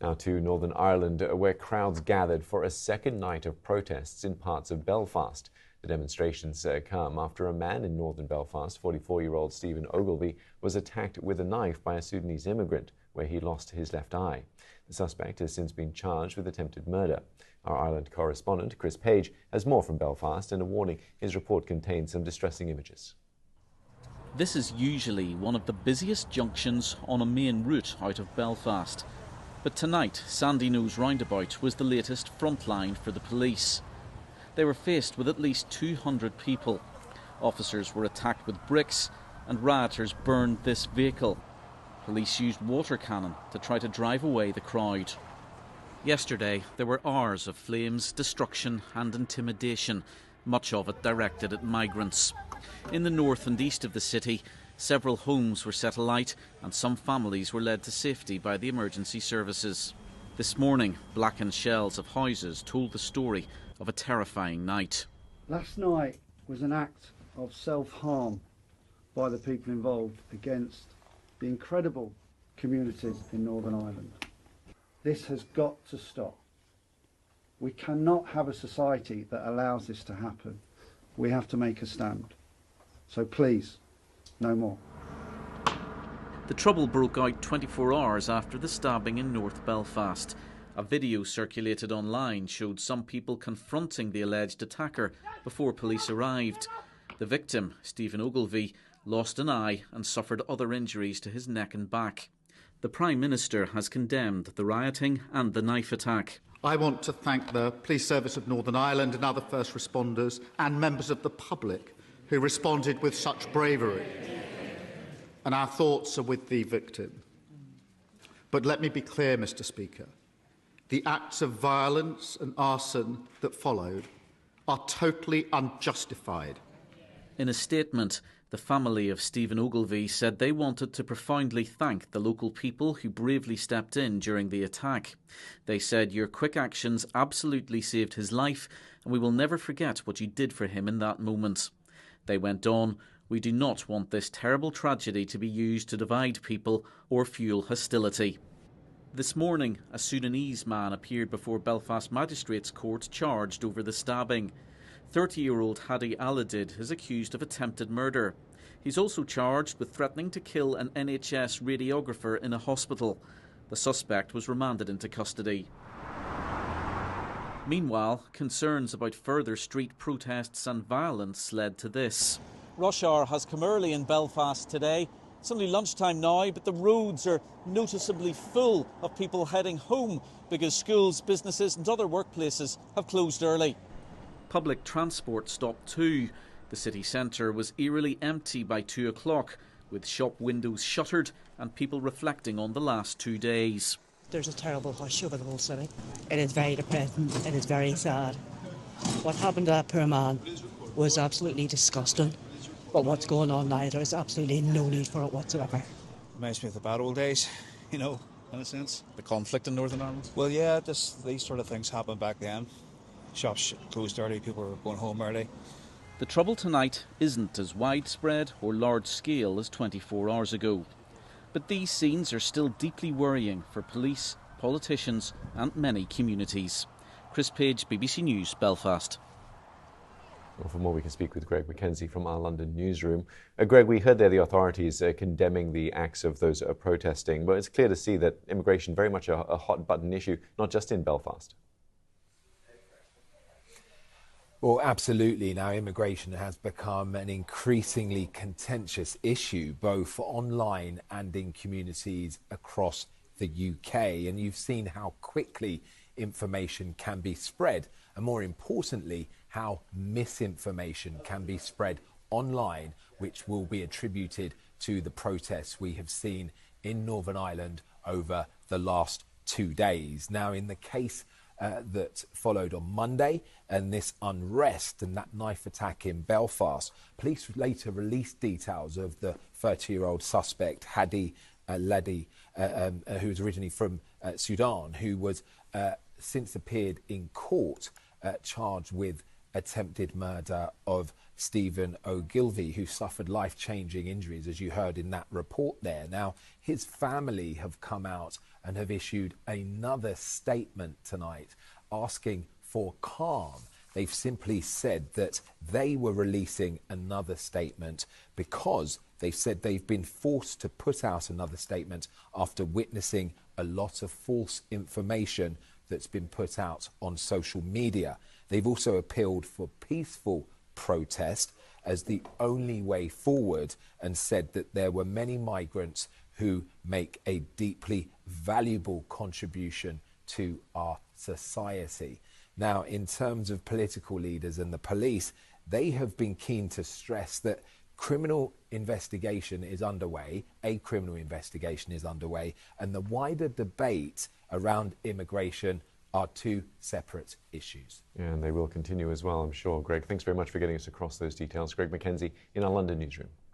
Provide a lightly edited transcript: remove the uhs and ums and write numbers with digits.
Now to Northern Ireland, where crowds gathered for a second night of protests in parts of Belfast. The demonstrations come after a man in northern Belfast, 44-year-old Stephen Ogilvie, was attacked with a knife by a Sudanese immigrant, where he lost his left eye. The suspect has since been charged with attempted murder. Our Ireland correspondent, Chris Page, has more from Belfast, and a warning: his report contains some distressing images. This is usually one of the busiest junctions on a main route out of Belfast. But tonight, Sandy Knowes roundabout was the latest front line for the police. They were faced with at least 200 people. Officers were attacked with bricks and rioters burned this vehicle. Police used water cannon to try to drive away the crowd. Yesterday, there were hours of flames, destruction and intimidation, much of it directed at migrants. In the north and east of the city, several homes were set alight and some families were led to safety by the emergency services. This morning, blackened shells of houses told the story of a terrifying night. Last night was an act of self-harm by the people involved against the incredible communities in Northern Ireland. This has got to stop. We cannot have a society that allows this to happen. We have to make a stand. So please, no more. The trouble broke out 24 hours after the stabbing in North Belfast. A video circulated online showed some people confronting the alleged attacker before police arrived. The victim, Stephen Ogilvie, lost an eye and suffered other injuries to his neck and back. The Prime Minister has condemned the rioting and the knife attack. I want to thank the Police Service of Northern Ireland and other first responders and members of the public who responded with such bravery. And our thoughts are with the victim. But let me be clear, Mr. Speaker. The acts of violence and arson that followed are totally unjustified. In a statement, the family of Stephen Ogilvie said they wanted to profoundly thank the local people who bravely stepped in during the attack. They said, "Your quick actions absolutely saved his life, and we will never forget what you did for him in that moment." They went on, "We do not want this terrible tragedy to be used to divide people or fuel hostility." This morning, a Sudanese man appeared before Belfast Magistrates Court charged over the stabbing. 30-year-old Hadi Aladid is accused of attempted murder. He's also charged with threatening to kill an NHS radiographer in a hospital. The suspect was remanded into custody. Meanwhile, concerns about further street protests and violence led to this. Rush hour has come early in Belfast today. It's only lunchtime now, but the roads are noticeably full of people heading home because schools, businesses and other workplaces have closed early. Public transport stopped too. The city centre was eerily empty by 2 o'clock, with shop windows shuttered and people reflecting on the last 2 days. There's a terrible hush over the whole city. It is very depressing. It is very sad. What happened to that poor man was absolutely disgusting. But what's going on now, there's absolutely no need for it whatsoever. Reminds me of the bad old days, in a sense. The conflict in Northern Ireland? Well, yeah, these sort of things happened back then. Shops closed early, people were going home early. The trouble tonight isn't as widespread or large scale as 24 hours ago. But these scenes are still deeply worrying for police, politicians and many communities. Chris Page, BBC News, Belfast. Well, for more, we can speak with Greg McKenzie from our London newsroom. Greg, we heard there the authorities condemning the acts of those protesting, but it's clear to see that immigration very much a hot-button issue, not just in Belfast. Well, absolutely. Now, immigration has become an increasingly contentious issue, both online and in communities across the UK. And you've seen how quickly information can be spread, and more importantly, how misinformation can be spread online, which will be attributed to the protests we have seen in Northern Ireland over the last 2 days. Now, in the case that followed on Monday and this unrest and that knife attack in Belfast, police later released details of the 30-year-old suspect, Hadi Aladid, who was originally from Sudan, who was since appeared in court charged with attempted murder of Stephen Ogilvie, who suffered life-changing injuries, as you heard in that report there. Now, his family have come out and have issued another statement tonight asking for calm. They've simply said that they were releasing another statement because they've said they've been forced to put out another statement after witnessing a lot of false information that's been put out on social media. They've also appealed for peaceful protest as the only way forward and said that there were many migrants who make a deeply valuable contribution to our society. Now, in terms of political leaders and the police, they have been keen to stress that criminal investigation is underway, a criminal investigation is underway, and the wider debate around immigration are two separate issues. And they will continue as well, I'm sure. Greg, thanks very much for getting us across those details. Greg Mackenzie in our London newsroom.